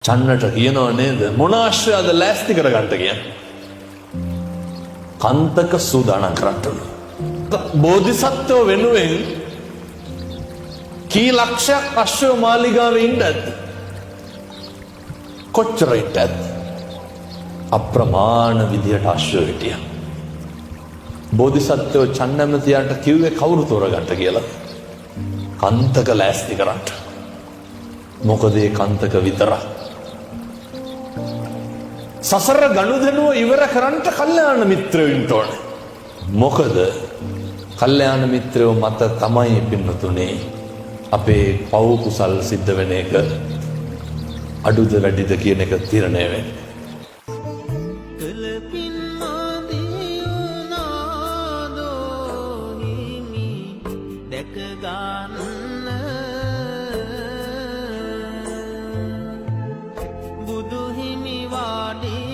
චන්නට කියනව නේද මොන ආශ්‍රයද ලෑස්ති කරගන්න කියන්නේ. කන්තක සූදානම් කරන්නලු. බෝධිසත්වෝ වෙනුවෙන් කී ලක්ෂයක් අශ්වය මාලිගාවේ ඉන්නද? කොච්චර ඉන්නද? අප්‍රමාණ විදියට අශ්වය හිටියා. බෝධිසත්වෝ චන්නමතියන්ට කිව්වේ කවුරු තෝරගන්න කියලා? කන්තක ලෑස්ති කරන්න. මොකද ඒ කන්තක විතරක් සසර ගනුදෙනුව ඉවර කරන්නට කල්යාණ මිත්‍රයෝ ඉන්න ඕනේ. මොකද කල්යාණ මිත්‍රයෝ මත තමයි පින්නතුනේ අපේ පව් කුසල් සිද්ධ වෙන එක අඩුද වැඩිද කියන එක තීරණය වෙන්නේ. බුදු හිමි වාඩි